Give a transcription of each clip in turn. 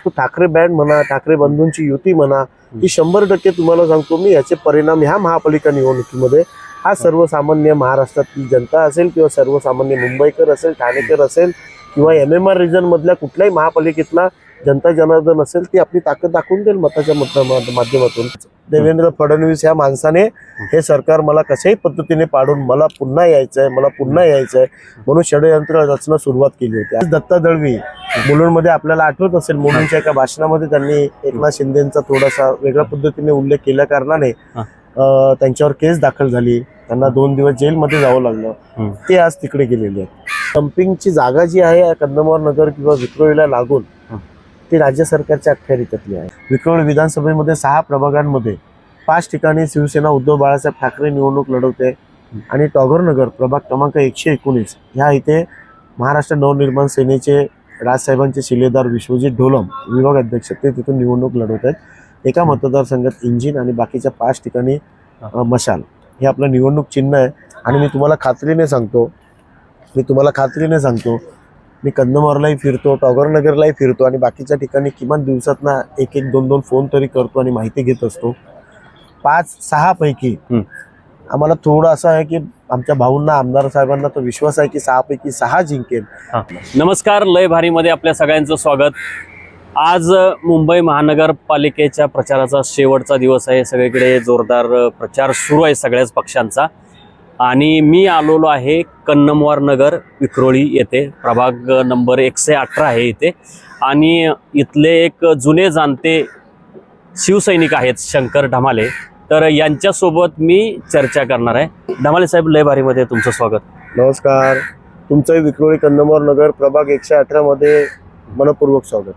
तो ठाकरे बँड म्हणा, ठाकरे बंधूंची युती म्हणा, ही 100% तुम्हाला सांगतो मी याचे परिणाम ह्या महापालिका निवडणुकीमध्ये हा सर्वसामान्य महाराष्ट्रातील जनता असेल किंवा सर्वसामान्य मुंबईकर असेल, ठाणेकर असेल किंवा MMR रिजन मधल्या कुठल्याही महापालिकेतला जनता जनार्दन असेल ती आपली ताकद दाखवून देईल मताच्या माध्यमातून. देवेंद्र फडणवीस या माणसाने हे सरकार मला कशाही पद्धतीने पाडून मला पुन्हा यायचंय म्हणून षडयंत्र रचना सुरुवात केली होती. आज दत्ता दळवी मुलुंडमध्ये आपल्याला आठवत असेल, मुलुंडच्या एका भाषणामध्ये त्यांनी एकनाथ शिंदेचा थोडासा वेगळ्या पद्धतीने उल्लेख केल्या कारणाने त्यांच्यावर केस दाखल झाली, त्यांना 2 दिवस जेलमध्ये जावं लागलं. ते आज तिकडे गेलेले आहेत. डम्पिंगची जागा जी आहे कंदमवार नगर किंवा विक्रोळीला लागून ती राज्य सरकारच्या अखत्यारीतली आहे. विक्रोळी विधानसभेमध्ये 6 प्रभागांमध्ये 5 ठिकाणी शिवसेना उद्धव बाळासाहेब ठाकरे निवडणूक लढवते आणि टागोरनगर प्रभाग क्रमांक 119 ह्या इथे महाराष्ट्र नवनिर्माण सेनेचे राजसाहेबांचे शिलेदार विश्वजित ढोलम विभाग अध्यक्ष ते तिथून निवडणूक लढवत आहेत. एका मतदारसंघात इंजिन आणि बाकीच्या 5 ठिकाणी मशाल हे आपलं निवडणूक चिन्ह आहे. आणि मी तुम्हाला खात्रीने सांगतो मी कंदमवारलाही फिरतो, टागोरनगरलाही फिरतो आणि बाकीच्या ठिकाणी किमान दिवसातना 1-1, 2-2 फोन तरी करतो आणि माहिती घेत असतो. 5-6 पैकी आम्हाला थोडं असं आहे की आमच्या भाऊंना, आमदार साहेबांना तो विश्वास आहे की 6 पैकी 6 जिंकेल. नमस्कार, लय भारीमध्ये आपल्या सगळ्यांचं स्वागत. आज मुंबई महानगरपालिकेच्या प्रचाराचा शेवटचा दिवस आहे. सगळीकडे जोरदार प्रचार सुरू आहे सगळ्याच पक्षांचा आणि मी आलेलो आहे कन्नमवार नगर विक्रोळी येथे. प्रभाग नंबर 118 आहे इथे आणि इथले एक जुने जाणते शिवसैनिक आहेत शंकर ढमाले, तर यांच्यासोबत मी चर्चा करणार आहे. ढमाले साहेब, लय भारीमध्ये तुमचं स्वागत. नमस्कार. तुमचंही विक्रोळी कंदमवार नगर प्रभाग 118 मध्ये मनपूर्वक स्वागत.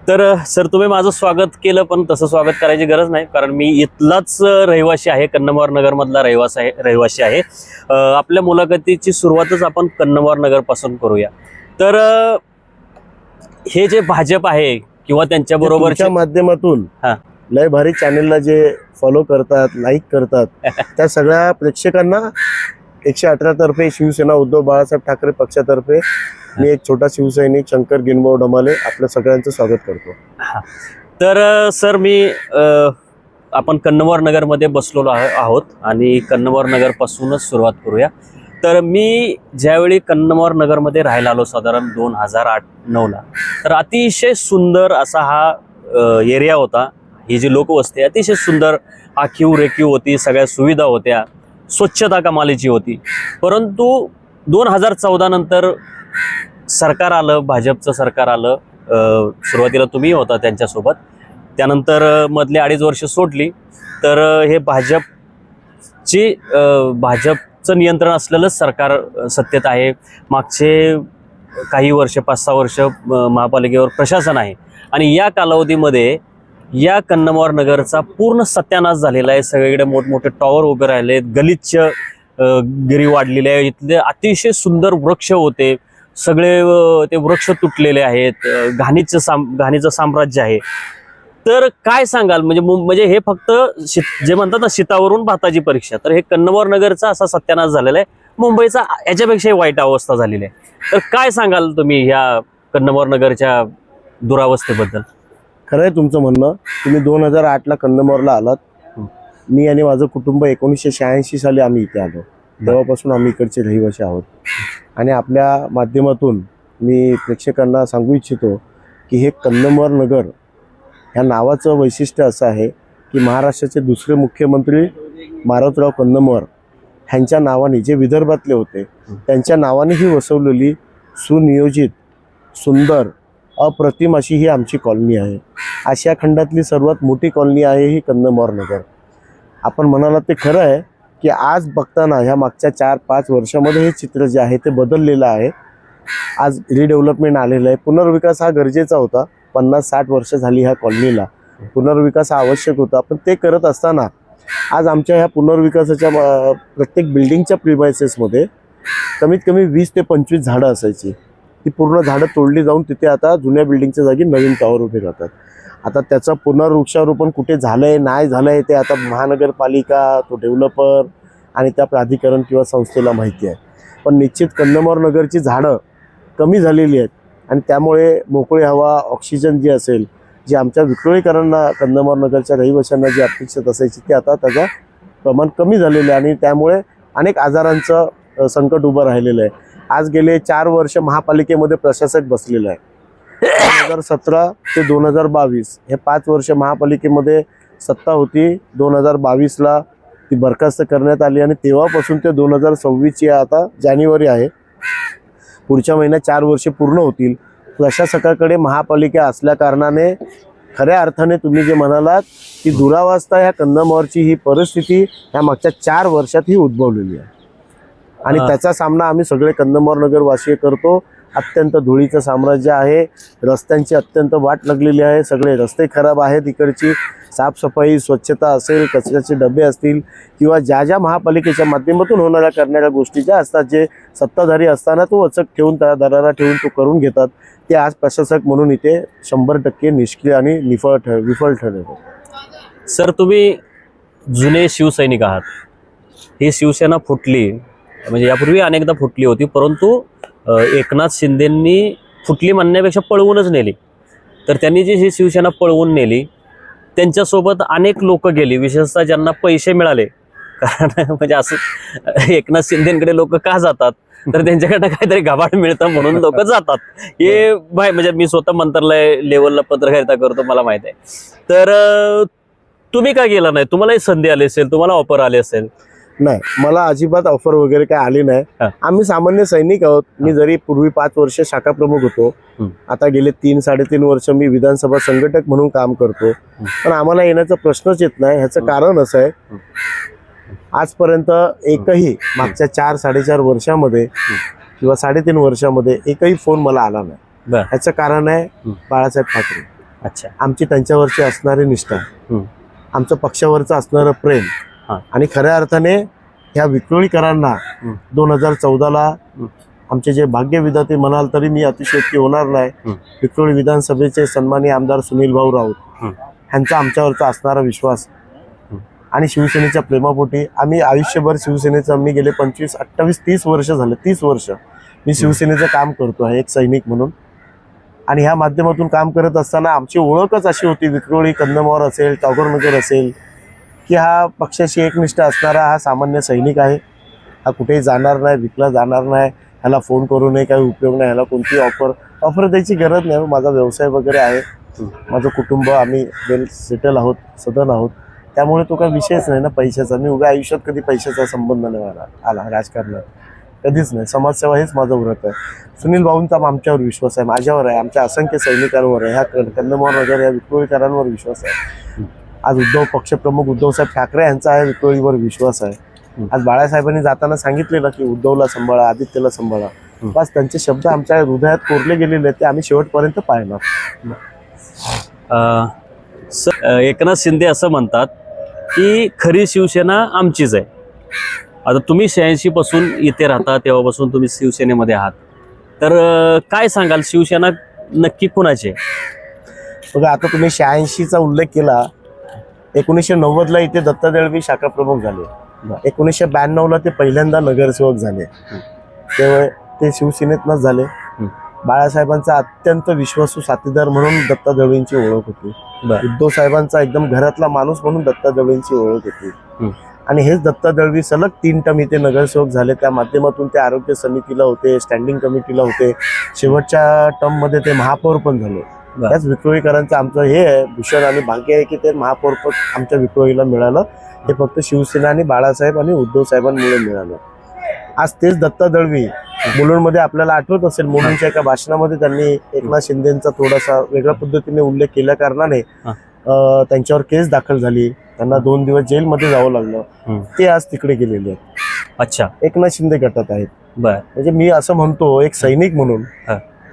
तर सर, तुम्ही माझं स्वागत केलं, पण तसं स्वागत करायची गरज नाही कारण मी इथलाच रहिवासी आहे, कन्नमवार नगरमधला रहिवासी आहे. आपल्या मुलाखतीची सुरुवातच आपण कन्नमवार नगरपासून करूया. तर हे जे भाजप आहे किंवा त्यांच्या बरोबरच्या माध्यमातून लय भारी चॅनेलला जे फॉलो करतात, लाईक करतात त्या सगळ्या प्रेक्षकांना 118 तर्फे शिवसेना उद्धव बाळासाहेब ठाकरे पक्षातर्फे मी एक छोटा शिवसैनिक शंकर गिनभाऊ ढमाले आपल्या सगळ्यांचं स्वागत करतो. तर सर, आपण कन्नमवार नगरमध्ये बसलेलो आहोत आणि कन्नमवार नगरपासूनच सुरुवात करूया. तर मी ज्यावेळी कन्नमवार नगरमध्ये राहायला आलो साधारण 2008-9ला, तर अतिशय सुंदर असा हा एरिया होता. ही जी लोकवस्ती अतिशय सुंदर, आखीव रेखीव होती, सगळ्या सुविधा होत्या, स्वच्छता कमालीची होती. परंतु 2014 नंतर सरकार आलं, भाजपचं सरकार आलं. सुरुवातीला तुम्ही होता त्यांच्यासोबत, त्यानंतर मधले 2.5 वर्ष सोडली. तर हे भाजपचं नियंत्रण असलेलं सरकार सत्तेत आहे. मागचे काही वर्ष, 5-6 वर्ष महापालिकेवर प्रशासन आहे आणि या कालावधीमध्ये या कन्नमवार नगरचा पूर्ण सत्यानाश झालेला आहे. सगळीकडे मोठमोठे टॉवर उभे राहिले, गलिच्छ गिरी वाढलेली आहे. इथले अतिशय सुंदर वृक्ष होते, सगळे ते वृक्ष तुटलेले आहेत. घाणीचं साम्राज्य आहे. तर काय सांगाल, म्हणजे हे फक्त जे म्हणतात ना शीतावरून भाताची परीक्षा, तर हे कन्नमवार नगरचा असा सत्यानाश झालेला आहे. मुंबईचा याच्यापेक्षाही वाईट अवस्था झालेली आहे. तर काय सांगाल तुम्ही ह्या कन्नमवार नगरच्या दुरावस्थेबद्दल? खरं आहे तुमचं म्हणणं. तुम्ही 2008ला कन्नमवारला आलात. मी आणि माझं कुटुंब 1986 साली आम्ही इथे आलो. तेव्हापासून आम्ही इकडचे रहिवासी आहोत आणि आपल्या माध्यमातून मी प्रेक्षकांना सांगू इच्छितो की हे कन्नमवार नगर ह्या नावाचं वैशिष्ट्य असं आहे की महाराष्ट्राचे दुसरे मुख्यमंत्री मारोतराव कन्नमवार ह्यांच्या नावाने, जे विदर्भातले होते त्यांच्या नावाने ही वसवलेली सुनियोजित, सुंदर, अप्रतिम अशी ही आमची कॉलनी आहे. आशिया खंडातली सर्वात मोठी कॉलनी आहे ही कन्नमवार नगर. आपण म्हणालात ते खरं आहे की आज बघताना ह्या मागच्या 4-5 वर्षामध्ये हे चित्र जे आहे ते बदललेलं आहे. आज रिडेव्हलपमेंट आलेलं आहे. पुनर्विकास हा गरजेचा होता. 50-60 वर्ष झाली ह्या कॉलनीला. पुनर्विकास हा आवश्यक होता. पण ते करत असताना आज आमच्या ह्या पुनर्विकासाच्या प्रत्येक बिल्डिंगच्या प्रिमायसेसमध्ये कमीत कमी 20 ते 25 झाडं असायची. ती पूर्ण झाडं तोडली जाऊन तिथे आता जुन्या बिल्डिंगच्या जागी नवीन टॉवर उभे राहतात. आता त्याचं पुनर्वृक्षारोपण कुठे झालंय नाही झालंय ते आता महानगरपालिका, तो डेव्हलपर आणि त्या प्राधिकरण किंवा संस्थेला माहिती आहे. पण निश्चित कन्नमवार नगरची झाडं कमी झालेली आहेत. आणि त्यामुळे मोकळी हवा, ऑक्सिजन जे असेल, जे आमच्या विक्रोळीकरांना, कंदमार नगरच्या रहिवाशांना जी अपेक्षित असायची ते आता त्याचं प्रमाण कमी झालेलं आहे आणि त्यामुळे अनेक आजारांचं संकट उभं राहिलेलं आहे. आज गेले 4 वर्ष महापालिकेमध्ये प्रशासक बसलेलं आहे. 2017 ते 2022 हे 5 वर्ष महापालिकेमध्ये सत्ता होती. 2022ला ती बरखास्त करण्यात आली आणि तेव्हापासून ते 2026ची आता जानेवारी आहे, पुढच्या महिन्यात 4 वर्षे पूर्ण होतील. प्रशासकाकडे महापालिका असल्या कारणाने खऱ्या अर्थाने तुम्ही जे म्हणालात की दुरावस्था ह्या कंदमावरची ही परिस्थिती ह्या मागच्या 4 वर्षात ही उद्भवलेली आहे आणि त्याचा सामना आम्ही सगळे कंदमार नगरवासी करतो. अत्यंत धुळीचं साम्राज्य आहे, रस्त्यांची अत्यंत वाट लागलेली आहे, सगळे रस्ते खराब आहेत, इकडची साफसफाई, स्वच्छता असेल, कचऱ्याचे डबे असतील किंवा ज्या ज्या महापालिकेच्या माध्यमातून होणाऱ्या करणाऱ्या गोष्टी ज्या असतात, जे सत्ताधारी असताना तो अचक ठेवून त्या दरारा ठेवून तो करून घेतात, ते आज प्रशासक म्हणून इथे 100% निष्क्रिय आणि विफल ठरले. सर, तुम्ही जुने शिवसैनिक आहात. ही शिवसेना फुटली, म्हणजे यापूर्वी अनेकदा फुटली होती, परंतु एकनाथ शिंदेंनी फुटली म्हणण्यापेक्षा पळवूनच नेली. तर त्यांनी जी ही शिवसेना पळवून नेली, त्यांच्यासोबत अनेक लोक गेली, विशेषतः ज्यांना पैसे मिळाले. कारण म्हणजे असं एकनाथ शिंदेकडे लोक का जातात, तर त्यांच्याकडनं काहीतरी घबाड मिळतं म्हणून लोक जातात. हे म्हणजे मी स्वतः मंत्रालय लेवलला पत्रकारिता करतो, मला माहित आहे. तर तुम्ही का गेला नाही? तुम्हालाही संधी आली असेल, तुम्हाला ऑफर आली असेल. नाही, मला अजिबात ऑफर वगैरे काय आली नाही. आम्ही सामान्य सैनिक आहोत. मी जरी पूर्वी 5 वर्ष शाखा प्रमुख होतो, आता गेले 3-3.5 वर्ष मी विधानसभा संघटक म्हणून काम करतो, पण आम्हाला येण्याचा प्रश्नच येत नाही. ह्याचं कारण असं आहे, आजपर्यंत एकही मागच्या 4-4.5 वर्षामध्ये किंवा 3.5 वर्षामध्ये एकही फोन मला आला नाही. ह्याचं कारण आहे बाळासाहेब ठाकरे. अच्छा. आमची त्यांच्यावरची असणारी निष्ठा, आमचं पक्षावरचं असणारं प्रेम आणि खऱ्या अर्थाने ह्या विक्रोळीकरांना 2014ला आमचे जे भाग्यविधाते म्हणाल तरी मी अतिशयोक्ती होणार नाही, विक्रोळी विधानसभेचे सन्माननीय आमदार सुनील भाऊ राऊत ह्यांचा आमच्यावरचा असणारा विश्वास आणि शिवसेनेच्या प्रेमापोटी आम्ही आयुष्यभर शिवसेनेचं, मी गेले 25, 28, 30 वर्ष झाले, 30 वर्ष मी शिवसेनेचं काम करतो आहे एक सैनिक म्हणून. आणि ह्या माध्यमातून काम करत असताना आमची ओळखच अशी होती, विक्रोळी, कंदमावर असेल, टागोरनगर असेल, की हा पक्षाशी एकनिष्ठ असणारा हा सामान्य सैनिक आहे. हा कुठेही जाणार नाही, विकला जाणार नाही, ह्याला फोन करू नये, काही उपयोग नाही, ह्याला कोणती ऑफर द्यायची गरज नाही. माझा व्यवसाय वगैरे आहे, माझं कुटुंब, आम्ही वेल सेटल आहोत, सदन आहोत, त्यामुळे तो काही विषयच नाही ना पैशाचा. मी उभ्या आयुष्यात कधी पैशाचा संबंध नाही आला राजकारणात, कधीच नाही. समाजसेवा हेच माझं व्रत आहे. सुनील भाऊंचा आमच्यावर विश्वास आहे, माझ्यावर आहे, आमच्या असंख्य सैनिकांवर आहे, ह्या कंदमार नगर या विक्रोळीकरांवर विश्वास आहे. आज पक्षप्रमुख उद्धवसाहेब ठाकरे यांचा आहे विक्रोळीवर विश्वास आहे. आज बाळासाहेबांनी जाताना सांगितलेलं की उद्धवला सांभाळा, आदित्यला सांभाळा. बस त्यांचे शब्द आमच्या हृदयात कोरले गेलेले आहेत, ते आम्ही शेवटपर्यंत पाळणार. एकनाथ शिंदे असं म्हणतात की खरी शिवसेना आमचीच आहे. आता तुम्ही 86 पासून इथे राहता, तेव्हापासून तुम्ही शिवसेनेमध्ये आहात, तर काय सांगाल, शिवसेना नक्की कुणाची आहे? बघा, आता तुम्ही 86चा उल्लेख केला. 1990ला इथे दत्ता दळवी शाखा प्रमुख झाले. 1992ला ते पहिल्यांदा नगरसेवक झाले, तेव्हा ते शिवसेनेतनंच झाले. बाळासाहेबांचा अत्यंत विश्वासू साथीदार म्हणून दत्ता दळवींची ओळख होती. उद्धव साहेबांचा एकदम घरातला माणूस म्हणून दत्ता दळवींची ओळख होती. आणि हेच दत्ता दळवी सलग 3 टर्म इथे नगरसेवक झाले. त्या माध्यमातून ते आरोग्य समितीला होते, स्टँडिंग कमिटीला होते, शेवटच्या टर्म मध्ये ते महापौर पण झाले. त्याच विक्रोळीकरांचं आमचं हे आहे भूषण आणि भाग्य आहे की ते महापौर पद आमच्या विक्रोळीला मिळालं. हे फक्त शिवसेना आणि बाळासाहेब आणि उद्धव साहेबांमुळे मिळालं. आज तेच दत्ता दळवी मुलुंडमध्ये, आपल्याला आठवत असेल, मुलुंडच्या एका भाषणामध्ये त्यांनी एकनाथ शिंदेचा थोडासा वेगळ्या पद्धतीने उल्लेख केल्या कारणाने त्यांच्यावर केस दाखल झाली, त्यांना 2 दिवस जेलमध्ये जावं लागलं. ते आज तिकडे गेलेले आहेत. अच्छा. एकनाथ शिंदे गटात आहेत. म्हणजे मी असं म्हणतो एक सैनिक म्हणून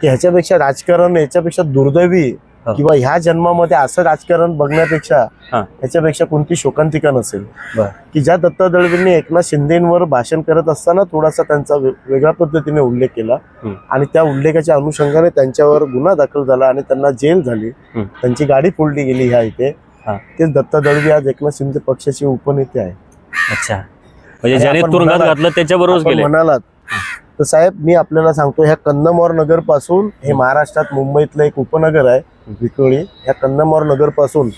की ह्याच्यापेक्षा राजकारण, याच्यापेक्षा दुर्दैवी किंवा ह्या जन्मामध्ये असं राजकारण बघण्यापेक्षा ह्याच्यापेक्षा कोणती शोकांतिका नसेल. की ज्या दत्ता दळवींनी एकनाथ शिंदेंवर भाषण करत असताना थोडासा त्यांचा वेगळ्या पद्धतीने उल्लेख केला आणि त्या उल्लेखाच्या अनुषंगाने त्यांच्यावर गुन्हा दाखल झाला आणि त्यांना जेल झाली, त्यांची गाडी फोडली गेली ह्या इथे. तेच दत्ता दळवी आज एकनाथ शिंदे पक्षाचे उपनेते आहे. अच्छा. म्हणजे ज्याने तुरुंगात घातलं त्याच्याबरोबर गेले. म्हणालात तर साहेब मी आपल्याला सांगतो, ह्या कन्नमोर नगर पासून हे महाराष्ट्रात मुंबईतलं एक उपनगर आहे विक्रोळी. ह्या कन्नमोर नगर पासून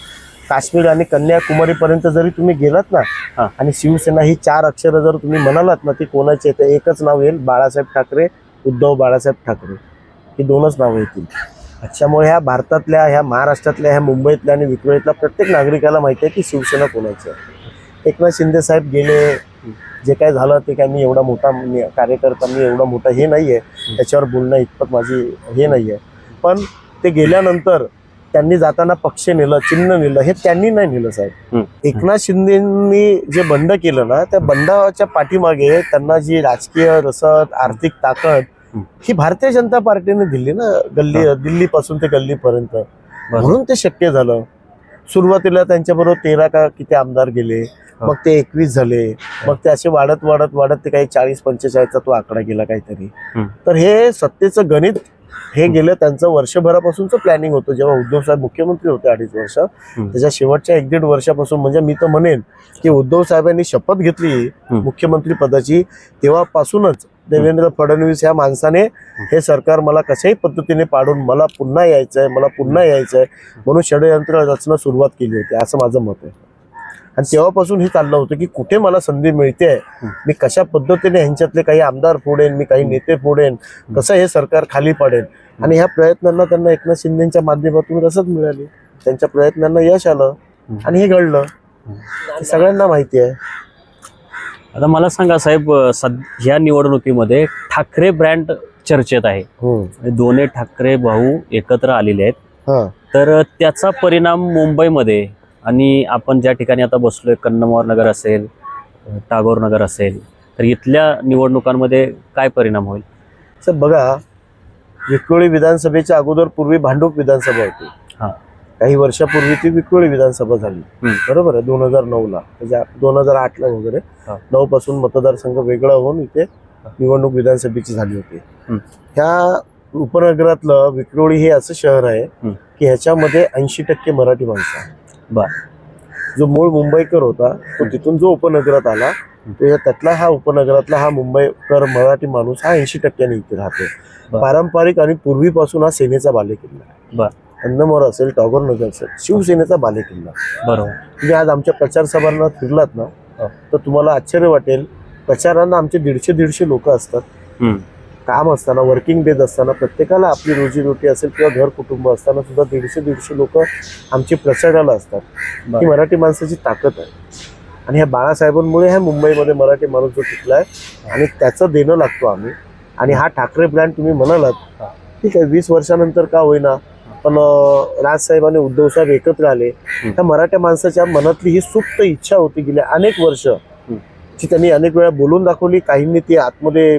काश्मीर आणि कन्याकुमारी पर्यंत जरी तुम्ही गेलात ना, आणि शिवसेना ही 4 अक्षरं जर तुम्ही म्हणालात ना, ती कोणाची आहे, तर एकच नाव येईल, बाळासाहेब ठाकरे, उद्धव बाळासाहेब ठाकरे. ही 2च नावं येतील. त्यामुळे ह्या भारतातल्या, ह्या महाराष्ट्रातल्या, ह्या मुंबईतल्या आणि विक्रोळीतल्या प्रत्येक नागरिकाला माहिती आहे की शिवसेना कोणाची आहे. एकनाथ शिंदे साहेब गेले, जे काय झालं ते काय मी एवढा मोठा कार्यकर्ता, मी एवढा मोठा हे नाही आहे, त्याच्यावर बोलणं इतपत माझी हे नाही आहे. पण ते गेल्यानंतर त्यांनी जाताना पक्ष नेलं, चिन्ह नेलं, हे त्यांनी नाही नेलं साहेब. एकनाथ शिंदेंनी जे बंड केलं ना, त्या बंडाच्या पाठीमागे त्यांना जी राजकीय रसद, आर्थिक ताकद ही भारतीय जनता पार्टीने दिली ना, दिल्लीपासून ते गल्लीपर्यंत. म्हणून ते शक्य झालं. सुरुवातीला त्यांच्याबरोबर 13 का किती आमदार गेले, मग ते 21 झाले, मग ते असे वाढत वाढत वाढत ते काही 40-45चा तो आकडा गेला काहीतरी. तर हे सत्तेचं गणित हे गेलं त्यांचं वर्षभरापासूनचं प्लॅनिंग होतं. जेव्हा उद्धव साहेब मुख्यमंत्री होते 2.5 वर्ष, त्याच्या शेवटच्या 1-1.5 वर्षापासून, म्हणजे मी तर म्हणेन की उद्धव साहेबांनी शपथ घेतली मुख्यमंत्री पदाची, तेव्हापासूनच देवेंद्र फडणवीस ह्या माणसाने हे सरकार मला कशाही पद्धतीने पाडून मला पुन्हा यायचंय म्हणून षडयंत्र रचना सुरुवात केली होती, असं माझं मत आहे. आणि तेव्हापासून हे चाललं होतं की कुठे मला संधी मिळते, मी कशा पद्धतीने ह्यांच्यातले काही आमदार फोडेन, मी काही नेते फोडेन, कसं हे सरकार खाली पडेल. आणि ह्या प्रयत्नांना त्यांना एकनाथ शिंदेच्या माध्यमातून रसद मिळाली, त्यांच्या प्रयत्नांना यश आलं आणि हे घडलं. सगळ्यांना माहिती आहे. आता मला सांगा साहेब, ह्या निवडणुकीमध्ये ठाकरे ब्रँड चर्चेत आहे. दोन्ही ठाकरे भाऊ एकत्र आलेले आहेत. तर त्याचा परिणाम मुंबईमध्ये आणि आपण ज्या ठिकाणी आता बसलोय, कन्नमोर नगर असेल, टागोर नगर असेल, तर इथल्या निवडणुकांमध्ये काय परिणाम होईल? सर बघा, विक्रोळी विधानसभेच्या अगोदर पूर्वी भांडूप विधानसभा होती. काही वर्षापूर्वी ती विक्रोळी विधानसभा झाली, बरोबर आहे, 2009ला, 2008ला वगैरे. 9 पासून मतदारसंघ वेगळा होऊन इथे निवडणूक विधानसभेची झाली होती. ह्या उपनगरातलं विक्रोळी हे असं शहर आहे की ह्याच्यामध्ये 80% मराठी माणसं आहे. जो मूळ मुंबईकर होता तो तिथून जो उपनगरात आला, त्यातला हा उपनगरातला हा मुंबईकर मराठी माणूस हा 80% इथे राहतो. पारंपरिक आणि पूर्वीपासून हा सेनेचा बालेकिल्ला, कन्नमोर असेल, टागोर नगर असेल, शिवसेनेचा बालेकिल्ला. बरोबर. तुम्ही आज आमच्या प्रचार सभांना फिरलात ना, तर तुम्हाला आश्चर्य वाटेल, प्रचारांना आमचे 150 लोक असतात. काम असताना, वर्किंग डेज असताना, प्रत्येकाला आपली रोजीरोटी असेल किंवा घर कुटुंब असताना सुद्धा 150 लोक आमची प्रचाराला असतात. ही मराठी माणसाची ताकद आहे. आणि ह्या बाळासाहेबांमुळे ह्या मुंबईमध्ये मराठी माणूस जो टिकलाय आणि त्याचं देणं लागतो आम्ही. आणि हा ठाकरे ब्रँड तुम्ही म्हणालात, ठीक आहे, 20 वर्षानंतर का होईना, पण राजसाहेब आणि उद्धव साहेब एकत्र आले. त्या मराठ्या माणसाच्या मनातली ही सुप्त इच्छा होती गेल्या अनेक वर्ष, जी त्यांनी अनेक वेळा बोलून दाखवली, काहींनी ती आतमध्ये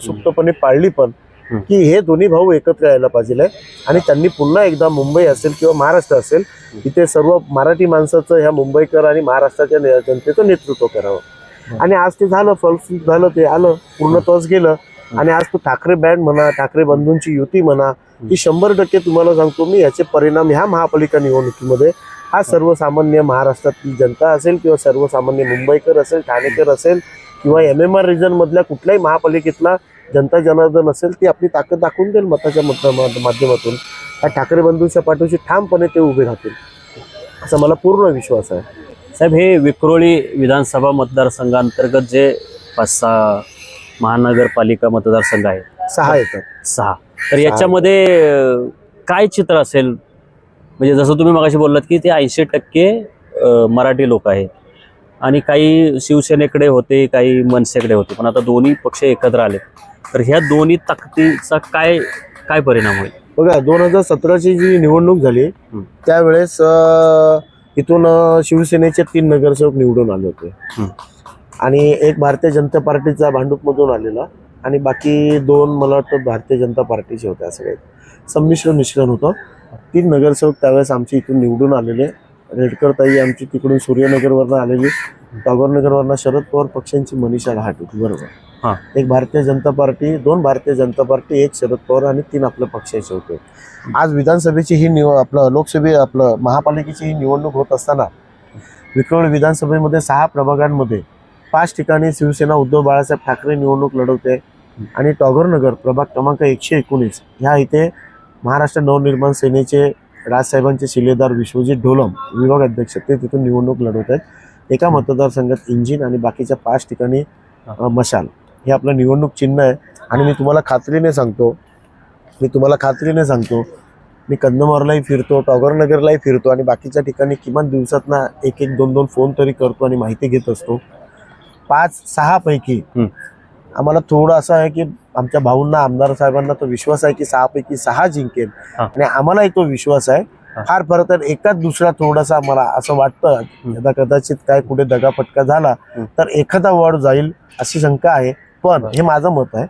सुप्तपणे पाळली पण, की हे दोन्ही भाऊ एकत्र यायला पाहिजे. आणि त्यांनी पुन्हा एकदा मुंबई असेल किंवा महाराष्ट्र असेल, इथे सर्व मराठी माणसाचं, ह्या मुंबईकर आणि महाराष्ट्राच्या जनतेचं नेतृत्व करावं. आणि आज ते झालं, फलस्वरूप झालं, ते आलं, पूर्णत्वास गेलं. आणि आज तो ठाकरे बँड म्हणा, ठाकरे बंधूंची युती म्हणा, ही 100% तुम्हाला सांगतो मी, याचे परिणाम ह्या महापालिका निवडणुकीमध्ये हा सर्वसामान्य महाराष्ट्रातली जनता असेल किंवा सर्वसामान्य मुंबईकर असेल, ठाणेकर असेल किंवा MMR रिजन मधल्या कुठल्याही महापालिकेतला जनता जनार्दन असेल, ती आपली ताकद दाखवून देईल मताच्या माध्यमातून. या ठाकरे बंधूंच्या पाठीशी ठामपणे ते उभे राहतील, असा मला पूर्ण विश्वास आहे. साहेब, हे विक्रोळी विधानसभा मतदारसंघांतर्गत जे 5-6 महानगरपालिका मतदारसंघ आहेत, 6 येतात. 6. तर याच्यामध्ये काय चित्र असेल? म्हणजे जसं तुम्ही मगाशी बोललात की ते 80% मराठी लोक आहेत आणि काही शिवसेनेकडे होते, काही मनसेकडे होते, पण आता दोन्ही पक्ष एकत्र आले, तर ह्या दोन्ही ताकदीचा काय परिणाम होईल? बघा, 2017ची जी निवडणूक झाली त्यावेळेस इथून शिवसेनेचे 3 नगरसेवक निवडून आले होते आणि एक भारतीय जनता पार्टीचा भांडूपमधून आलेला आणि बाकी 2 मला वाटतं भारतीय जनता पार्टीचे होते. असं काही संमिश्र मिश्रण होतं. 3 नगरसेवक त्यावेळेस आमच्या इथून निवडून आलेले. रेडकर ताई आमची तिकडून सूर्यनगरवरनं आलेली, टागोर नगरवरनं शरद पवार पक्षांची मनीषा घाट होती, बरोबर. एक भारतीय जनता पार्टी, 2 भारतीय जनता पार्टी, 1 शरद पवार आणि 3 आपल्या पक्षाचे होते. आज विधानसभेची ही महापालिकेची ही निवडणूक होत असताना विक्रोळी विधानसभेमध्ये 6 प्रभागांमध्ये 5 ठिकाणी शिवसेना उद्धव बाळासाहेब ठाकरे निवडणूक लढवते. आणि टागोरनगर प्रभाग क्रमांक 119 ह्या इथे महाराष्ट्र नवनिर्माण सेनेचे राजसाहेबांचे शिलेदार विश्वजित ढोलम विभाग अध्यक्ष ते तिथून निवडणूक लढवत आहेत. एका मतदारसंघात इंजिन आणि बाकीच्या 5 ठिकाणी मशाल हे आपलं निवडणूक चिन्ह आहे. आणि मी तुम्हाला खात्रीने सांगतो मी कंदमारलाही फिरतो, टागोरनगरलाही फिरतो आणि बाकीच्या ठिकाणी किमान दिवसातना 1-1, 2-2 फोन तरी करतो आणि माहिती घेत असतो. 5-6 पैकी आम्हाला थोडं असं आहे की आमच्या भाऊंना आमदार साहेबांना तो विश्वास आहे की 6 पैकी 6 जिंकेल आणि आम्हालाही तो विश्वास आहे. फार तर एकाच दुसरा थोडासा मला असं वाटतं आता कदाचित काय कुठे दगाफटका झाला तर एखादा वॉर्ड जाईल अशी शंका आहे. पण हे माझं मत आहे,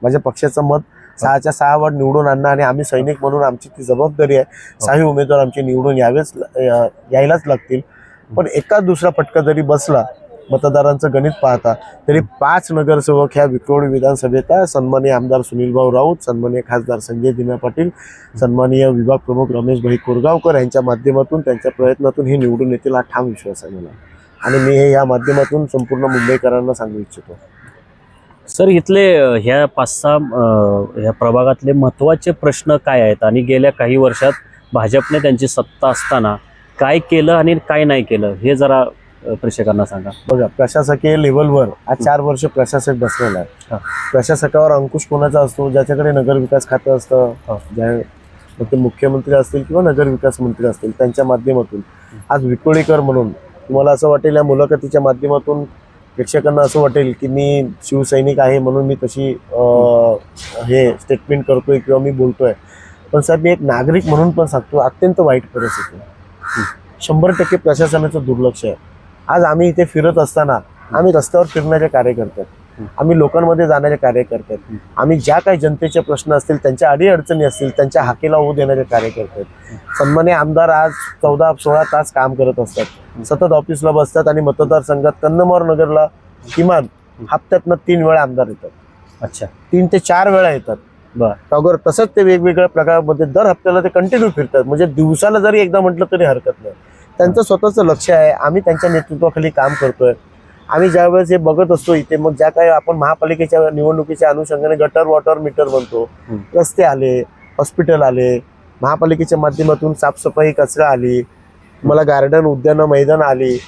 माझ्या पक्षाचं मत 6च्या 6 वॉर्ड निवडून आणणं आणि आम्ही सैनिक म्हणून आमची ती जबाबदारी आहे. 6 उमेदवार आमचे निवडून यायलाच लागतील. पण एका दुसरा फटका जरी बसला मतदारांचं गणित पाहता तरी 5 नगरसेवक ह्या विक्रोळी विधानसभेत सन्माननीय आमदार सुनीलभाऊ राऊत, सन्माननीय खासदार संजय दिना पाटील, सन्माननीय विभाग प्रमुख रमेशभाई कोरगावकर यांच्या माध्यमातून त्यांच्या प्रयत्नातून हे निवडून येतील हा ठाम विश्वास आहे मला. आणि मी हे या माध्यमातून संपूर्ण मुंबईकरांना सांगू इच्छितो. सर, इथले ह्या 5-6 ह्या प्रभागातले महत्त्वाचे प्रश्न काय आहेत आणि गेल्या काही वर्षात भाजपने त्यांची सत्ता असताना काय केलं आणि काय नाही केलं हे जरा प्रेक्षकांना सांगा. बघा, प्रशासकीय लेवलवर आज 4 वर्ष प्रशासक बसलेला आहे. प्रशासकावर अंकुश कोणाचा असतो? ज्याच्याकडे नगरविकास खातं असतं, मग ते मुख्यमंत्री असतील किंवा नगरविकास मंत्री असतील त्यांच्या माध्यमातून आज विक्रोळीकर म्हणून तुम्हाला असं वाटेल या मुलाखतीच्या माध्यमातून प्रेक्षकांना असं वाटेल की मी शिवसैनिक आहे म्हणून मी तशी हे स्टेटमेंट करतोय किंवा मी बोलतोय. पण साहेब मी एक नागरिक म्हणून पण सांगतो अत्यंत वाईट परिस्थिती आहे. 100% प्रशासनाचं दुर्लक्ष आहे. आज आम्ही इथे फिरत असताना आम्ही रस्त्यावर फिरणारे कार्यकर्ते आहेत, आम्ही लोकांमध्ये जाणारे कार्यकर्ते आहेत, आम्ही ज्या काही जनतेचे प्रश्न असतील त्यांच्या अडीअडचणी असतील त्यांच्या हाकेला होऊ देणारे कार्यकर्ते आहेत. सन्मान्य आमदार आज 14-16 तास काम करत असतात, सतत ऑफिसला बसतात आणि मतदारसंघात कंदमार नगरला किमान हप्त्यातनं 3 वेळा आमदार येतात. अच्छा, 3 ते 4 वेळा येतात. टागोर तसंच ते वेगवेगळ्या प्रकारामध्ये दर हप्त्याला ते कंटिन्यू फिरतात. म्हणजे दिवसाला जरी एकदा म्हटलं तरी हरकत नाही. त्यांचं स्वतःचं लक्ष आहे. आम्ही त्यांच्या नेतृत्वाखाली काम करतोय. आम्ही ज्यावेळेस हे बघत असतो इथे मग ज्या काही आपण महापालिकेच्या निवडणुकीच्या अनुषंगाने गटर वॉटर मीटर बनतो, रस्ते आले, हॉस्पिटल आले, महापालिकेच्या माध्यमातून साफसफाई कचरा आली, मला गार्डन उद्यानं मैदान आली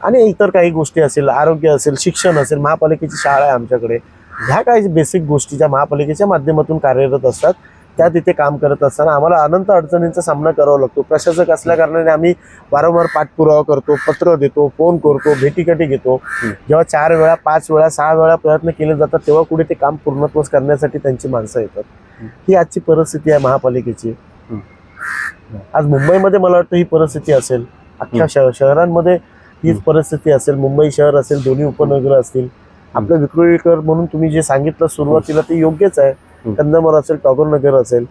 आणि इतर काही गोष्टी असेल, आरोग्य असेल, शिक्षण असेल, महापालिकेची शाळा आहे आमच्याकडे. ह्या काही बेसिक गोष्टी ज्या महापालिकेच्या माध्यमातून कार्यरत असतात त्या तिथे काम करत असताना आम्हाला अनंत अडचणींचा सामना करावा लागतो. प्रशासक असल्या कारणाने आम्ही वारंवार पाठपुरावा करतो, पत्र देतो, फोन करतो, भेटीगाठी घेतो. जेव्हा 4 वेळा 5 वेळा 6 वेळा प्रयत्न केले जातात तेव्हा कुठे ते काम पूर्णत्वास करण्यासाठी त्यांची माणसं येतात. ही आजची परिस्थिती आहे महापालिकेची. आज मुंबईमध्ये मला वाटतं ही परिस्थिती असेल, अख्ख्या शहरांमध्ये हीच परिस्थिती असेल. मुंबई शहर असेल, दोन्ही उपनगर असतील. आपलं विक्रोळीकर म्हणून तुम्ही जे सांगितलं सुरुवातीला ते योग्यच आहे. कंदमार असेल, टागोरनगर असेल,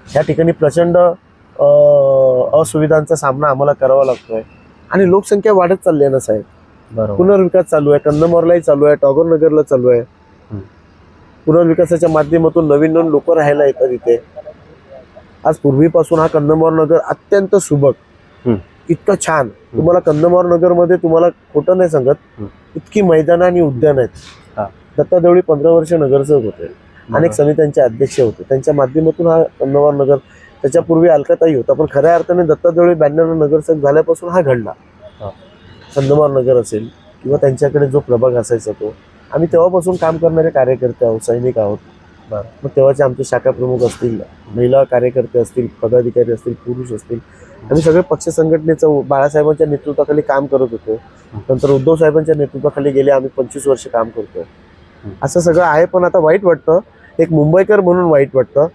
ह्या ठिकाणी प्रचंड असुविधांचा सामना आम्हाला करावा लागतोय आणि लोकसंख्या वाढत चालली आहे ना साहेब. पुनर्विकास चालू आहे, कंदमारलाही चालू आहे, टागोरनगरला चालू आहे. पुनर्विकासाच्या माध्यमातून नवीन लोक राहायला येतात इथे. आज पूर्वीपासून हा कंदमार नगर अत्यंत सुबक, इतकं छान. तुम्हाला कंदमार नगर मध्ये तुम्हाला खोटं नाही सांगत, इतकी मैदानं आणि उद्यान आहेत. दत्ता देवळी 15 वर्ष नगरसेवक होते, अनेक समित्यांचे अध्यक्ष होते. त्यांच्या माध्यमातून हा कंदमार नगर, त्याच्यापूर्वी अलकाताई होता, पण खऱ्या अर्थाने दत्ता देवळी 92 नगरसेवक झाल्यापासून हा घडला. कंदमार नगर असेल किंवा त्यांच्याकडे जो प्रभाग असायचा तो, आम्ही तेव्हापासून काम करणारे कार्यकर्ते आहोत, सैनिक आहोत. मग तेव्हाचे आमचे शाखा प्रमुख असतील, महिला कार्यकर्ते असतील, पदाधिकारी असतील, पुरुष असतील, आम्ही सगळे पक्ष संघटनेचं बाळासाहेबांच्या नेतृत्वाखाली काम करत होतो. नंतर उद्धव साहेबांच्या नेतृत्वाखाली गेले आम्ही 25 वर्ष काम करतोय. असं सगळं आहे. पण आता वाईट वाटतं, एक मुंबईकर म्हणून वाईट वाटतं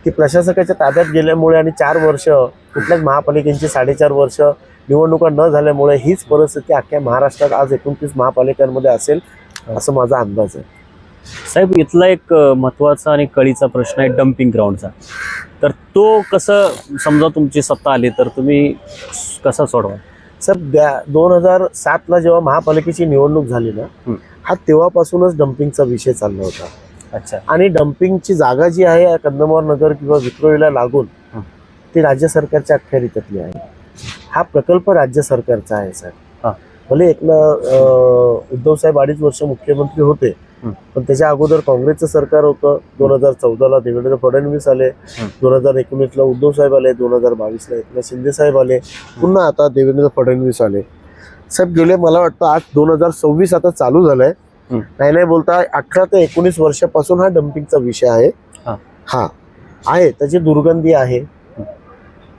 की प्रशासकाच्या ताब्यात गेल्यामुळे आणि 4 वर्ष कुठल्याच महापालिकेची 4.5 वर्ष निवडणुका न झाल्यामुळे हीच परिस्थिती अख्ख्या महाराष्ट्रात आज 29 महापालिकांमध्ये असेल असं माझा अंदाज आहे. साहेब, इथला एक महत्त्वाचा आणि कळीचा प्रश्न आहे डम्पिंग ग्राउंडचा. तर तो कसं, समजा तुमची सत्ता आली तर तुम्ही कसा सोडवा? साहेब, 2007ला जेव्हा महापालिकेची निवडणूक झाली ना, हा तेव्हापासूनच डम्पिंगचा विषय चालला होता. अच्छा. आणि डम्पिंगची जागा जी आहे कंदमार नगर किंवा विक्रोळीला लागून ती राज्य सरकारच्या अखत्यारीतली आहे. हा प्रकल्प राज्य सरकारचा आहे साहेब. भले उद्धव साहेब 2.5 वर्ष मुख्यमंत्री होते, पण त्याच्या अगोदर काँग्रेसचं सरकार होतं. 2014ला देवेंद्र फडणवीस आले, 2019ला उद्धव साहेब आले, 2022ला एकनाथ शिंदे साहेब आले, पुन्हा आता देवेंद्र फडणवीस आले. साहेब गेले मला वाटतं आज 2026 आता चालू झालंय. नाही बोलता 18 ते 19 वर्षापासून हा डम्पिंगचा विषय आहे. हा आहे, त्याची दुर्गंधी आहे,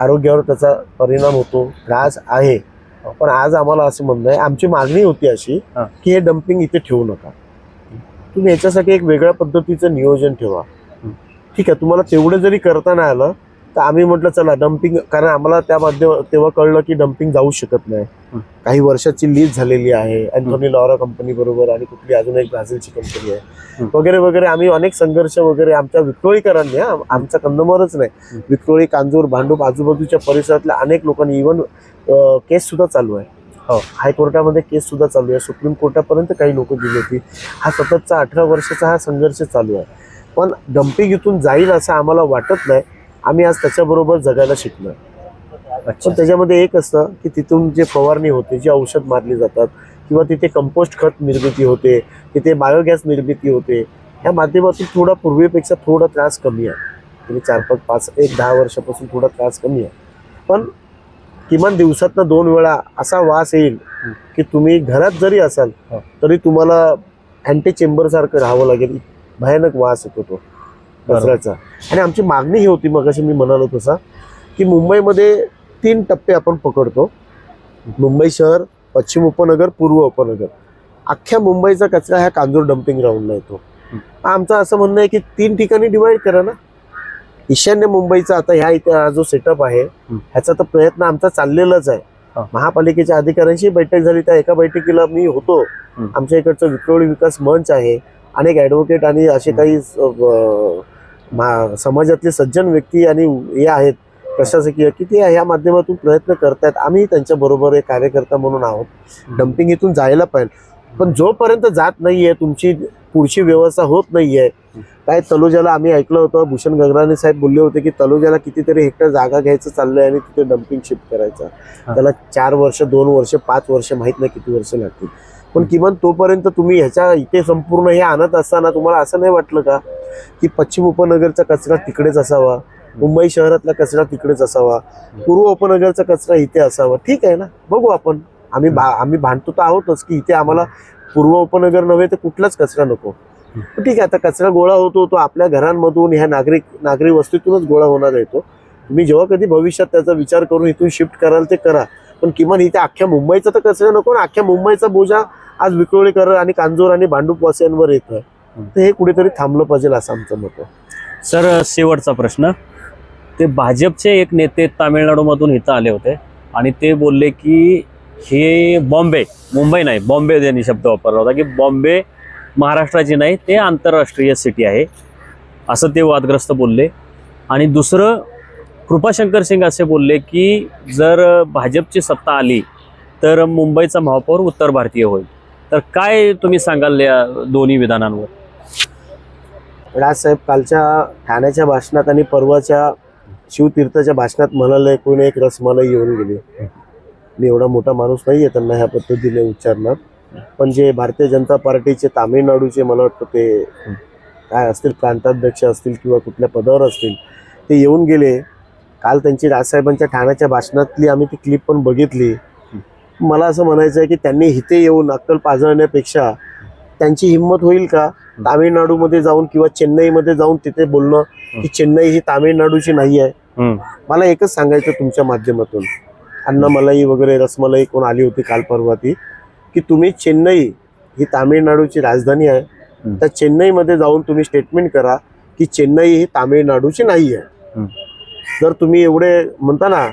आरोग्यावर त्याचा परिणाम होतो, त्रास आहे. पण आज आम्हाला असं म्हणणं आहे, आमची मागणी होती अशी की हे डम्पिंग इथे ठेवू नका, तुम्ही याच्यासाठी एक वेगळ्या पद्धतीचं नियोजन ठेवा. ठीक आहे, तुम्हाला तेवढं जरी करता नाही आलं तर आम्ही म्हटलं चला डम्पिंग, कारण आम्हाला तेव्हा कळलं की डम्पिंग जाऊ शकत नाही. काही वर्षाची लीज झालेली आहे अँथोनी लॉरा कंपनी बरोबर, आणि कुठली अजून एक ब्राझीलची कंपनी आहे वगैरे वगैरे. आम्ही अनेक संघर्ष वगैरे आमच्या विक्रोळीकरांनी, आमचा कंदमरच नाही, विक्रोळी, कांजूर, भांडूप आजूबाजूच्या परिसरातल्या अनेक लोकांनी, इव्हन केस सुद्धा चालू आहे, हायकोर्टामध्ये केस सुद्धा चालू आहे, सुप्रीम कोर्टापर्यंत काही लोक गेली होती. हा सततचा 18 वर्षाचा हा संघर्ष चालू आहे. पण डम्पिंग इथून जाईल असं आम्हाला वाटत नाही. आम्ही आज त्याच्याबरोबर जगायला शिकलो. पण त्याच्यामध्ये एक असतं की तिथून जे फवारणी होते, जे औषध मारली जातात, किंवा तिथे कंपोस्ट खत निर्मिती होते, तिथे बायोगॅस निर्मिती होते, ह्या माध्यमातून थोडा पूर्वीपेक्षा थोडा त्रास कमी आहे. म्हणजे 4-5-10 वर्षापासून थोडा त्रास कमी आहे. पण किमान दिवसातनं 2 वेळा असा वास येईल की तुम्ही घरात जरी असाल तरी तुम्हाला अँटी चेंबर सारखं राहावं लागेल. भयानक वास येतो तो कचऱ्याचा. आणि आमची मागणी ही होती, मग अशी मी म्हणालो तसा, की मुंबईमध्ये 3 टप्पे आपण पकडतो. मुंबई शहर, पश्चिम उपनगर, पूर्व उपनगर. अख्ख्या मुंबईचा कचरा ह्या कांजूर डम्पिंग ग्राउंडला येतो. आमचं असं म्हणणं आहे की 3 ठिकाणी डिवाइड करा ना. ईशान्य मुंबईचा आता ह्या इथे हा जो सेटअप आहे ह्याचा तर प्रयत्न आमचा चाललेलाच आहे. महापालिकेच्या अधिकाऱ्यांशी बैठक झाली, त्या एका बैठकीला मी होतो. आमच्या इकडचं विक्रोळी विकास मंच आहे, अनेक ॲडव्होकेट आणि असे काही समाजातले सज्जन व्यक्ती आणि हे आहेत प्रशासकीय, की ते या माध्यमातून प्रयत्न करतायत. आम्ही त्यांच्याबरोबर एक कार्यकर्ता म्हणून आहोत. डम्पिंग इथून जायला पाहिजे, पण जोपर्यंत जात नाहीये, तुमची पुढची व्यवस्था होत नाहीये. काय तलोजाला आम्ही ऐकलं होतं, भूषण गगराणे साहेब बोलले होते की तलोजाला कितीतरी हेक्टर जागा घ्यायचं चाललंय आणि तिथे डम्पिंग शिफ्ट करायचं. त्याला 4 वर्ष, 2 वर्ष, 5 वर्ष, माहित नाही किती वर्ष लागतील. पण किमान तोपर्यंत तुम्ही ह्याच्या इथे संपूर्ण हे आणत असताना तुम्हाला असं नाही वाटलं का की पश्चिम उपनगरचा कचरा तिकडेच असावा, मुंबई शहरातला कचरा तिकडेच असावा, पूर्व उपनगरचा कचरा इथे असावा? ठीक आहे ना, बघू आपण. आम्ही भांडतो तर आहोतच की इथे आम्हाला पूर्व उपनगर नव्हे तर कुठलाच कचरा नको. ठीक आहे, आता कचरा गोळा होतो तो आपल्या घरांमधून, ह्या नागरी वस्तीतूनच गोळा होणार येतो. तुम्ही जेव्हा कधी भविष्यात त्याचा विचार करून इथून शिफ्ट कराल ते करा, पण किमान इथे अख्ख्या मुंबईचा तर कचरा नको ना. अख्ख्या मुंबईचा बोजा आज विक्रोळीकर आणि कांजूर आणि भांडूपवासियांवर येतोय. तर हे कुठेतरी थांबलं पाहिजे असं आमचं मत आहे. सर, शेवटचा प्रश्न. ते भाजपचे एक नेते तामिळनाडूमधून इथं आले होते आणि ते बोलले की हे बॉम्बे, मुंबई नाही, बॉम्बे यांनी शब्द वापरला होता की बॉम्बे महाराष्ट्राची नाही, ते आंतरराष्ट्रीय सिटी आहे, असं ते वादग्रस्त बोलले. आणि दुसरं, कृपाशंकर सिंग असे बोलले की जर भाजपची सत्ता आली तर मुंबईचा महापौर उत्तर भारतीय होईल. तर काय तुम्ही सांगाल या दोन्ही विधानांवर? राजसाहेब कालच्या ठाण्याच्या भाषणात आणि परवाच्या शिवतीर्थच्या भाषणात म्हणाले कोणी एक रसमलाई येऊन गेली. मी एवढा मोठा माणूस नाही आहे त्यांना ह्या पद्धतीने उच्चारणार, पण जे भारतीय जनता पार्टीचे तामिळनाडूचे मला वाटतं ते काय असतील, प्रांताध्यक्ष असतील किंवा कुठल्या पदावर असतील, ते येऊन गेले. काल त्यांची राजसाहेबांच्या ठाण्याच्या भाषणातली आम्ही ती क्लिप पण बघितली. मला असं म्हणायचं आहे की त्यांनी इथे येऊन अक्कल पाजळण्यापेक्षा त्यांची हिंमत होईल का तामिळनाडूमध्ये जाऊन किंवा चेन्नईमध्ये जाऊन तिथे बोलणं की चेन्नई ही तामिळनाडूची नाही आहे? मला एकच सांगायचं तुमच्या माध्यमातून, अन्नमलाई वगैरे रसमलाई कोण आली होती काल परवा ती, की तुम्ही चेन्नई ही तामिळनाडूची राजधानी आहे, त्या चेन्नईमध्ये जाऊन तुम्ही स्टेटमेंट करा की चेन्नई ही तामिळनाडूची नाही आहे. जर तुम्ही एवढे म्हणता ना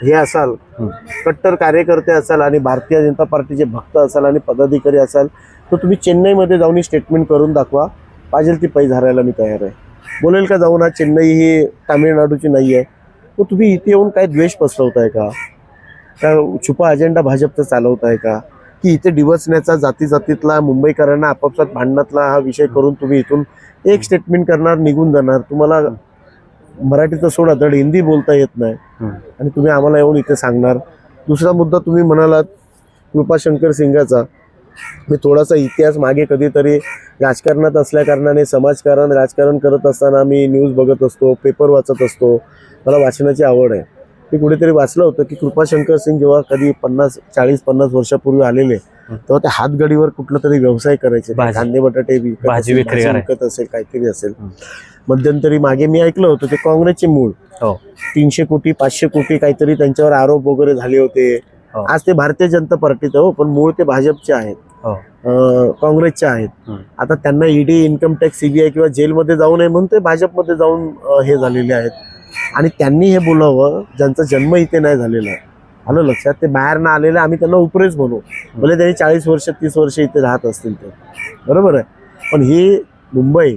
हे असाल, कट्टर कार्यकर्ते असाल आणि भारतीय जनता पार्टीचे भक्त असाल आणि पदाधिकारी असाल, तर तुम्ही चेन्नईमध्ये जाऊन स्टेटमेंट करून दाखवा. पाहिजे ती पैज हरायला मी तयार आहे. बोलेल का जाऊन हा चेन्नई ही तामिळनाडूची नाही आहे? तर तुम्ही इथे येऊन काय द्वेष पसरवताय का? काय छुपा अजेंडा भाजपचा चालवताय का? की इथे डिवचण्याचा, जाती जातीतला, मुंबईकरांना आपापसात भांडणातला हा विषय करून तुम्ही इथून एक स्टेटमेंट करणार, निघून जाणार? तुम्हाला मराठीचं सोडा, धड हिंदी बोलता येत नाही आणि तुम्ही आम्हाला येऊन इथे सांगणार. दुसरा मुद्दा तुम्ही म्हणालात कृपाशंकर सिंगाचा, मी थोडासा इतिहास मागे कधीतरी राजकारणात असल्या कारणाने राजकारण करत असताना मी न्यूज बघत असतो, पेपर वाचत असतो, मला वाचनाची आवड आहे. मी कुठेतरी वाचलं होतं की कृपाशंकर सिंग जेव्हा कधी 40-50 वर्षापूर्वी आलेले तेव्हा ते हातगाडीवर कुठला तरी व्यवसाय करायचे, कांदे बटाटे भाजी विक्री विकत असेल, काहीतरी असेल. मध्यंतरी मागे मी ऐकलं होतं ते काँग्रेसचे मूळ 300 कोटी 500 कोटी काहीतरी त्यांच्यावर आरोप वगैरे झाले होते. आज ते भारतीय जनता पार्टीत हो, पण मूळ ते भाजपचे आहेत, काँग्रेसचे आहेत. आता त्यांना ईडी, इन्कम टॅक्स, सीबीआय किंवा जेलमध्ये जाऊ नये म्हणून ते भाजपमध्ये जाऊन हे झालेले आहेत. आणि त्यांनी हे बोलावं ज्यांचा जन्म इथे नाही झालेला आहे. आलं लक्षात? ते बाहेर ना आलेले, आम्ही त्यांना उपरेच म्हणू, भले त्यांनी 40 वर्ष 30 वर्ष इथे राहत असतील तर, बरोबर आहे. पण ही मुंबई,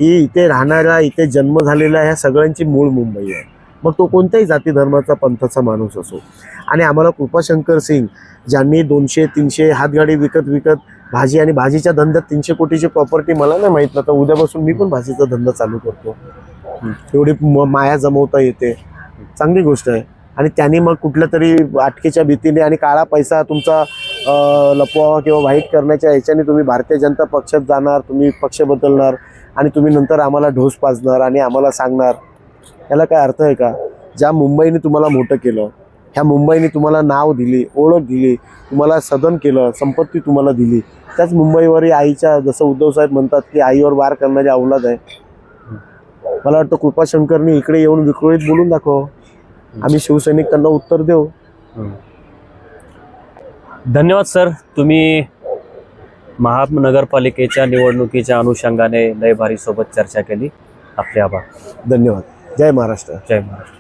ही इथे राहणारा, इथे जन्म झालेला ह्या सगळ्यांची मूळ मुंबई आहे. मग तो कोणत्याही जाती धर्माचा पंथाचा माणूस असो. आणि आम्हाला कृपाशंकर सिंग ज्यांनी 200-300 हातगाडी विकत भाजी, आणि भाजीच्या धंद्यात 300 कोटीची प्रॉपर्टी, मला नाही माहित ना, तर उद्यापासून मी पण भाजीचा धंदा चालू करतो. एवढी माया जमवता येते, चांगली गोष्ट आहे. आणि त्यांनी मग कुठल्या तरी अटकेच्या भीतीने आणि काळा पैसा तुमचा लपवावा किंवा वाईट करण्याच्या ह्याच्याने तुम्ही भारतीय जनता पक्षात जाणार, तुम्ही पक्ष बदलणार आणि तुम्ही नंतर आम्हाला ढोस पाजणार आणि आम्हाला सांगणार, याला काय अर्थ आहे का? ज्या मुंबईने तुम्हाला मोठं केलं, ह्या मुंबईने तुम्हाला नाव दिली, ओळख दिली, तुम्हाला सदन केलं, संपत्ती तुम्हाला दिली, त्याच मुंबईवर आईच्या, जसं उद्धव साहेब म्हणतात की आईवर वार करणारी औलाद आहे. मला वाटतं कृपाशंकरनी इकडे येऊन विक्रोळीत बोलून दाखव, आम्ही शिवसैनिक त्यांना उत्तर देऊ. धन्यवाद सर, तुम्ही महानगरपालिकेच्या निवडणुकीच्या अनुषंगाने लय भारी सोबत चर्चा केली. आपले आभार. धन्यवाद. जय महाराष्ट्र. जय महाराष्ट्र.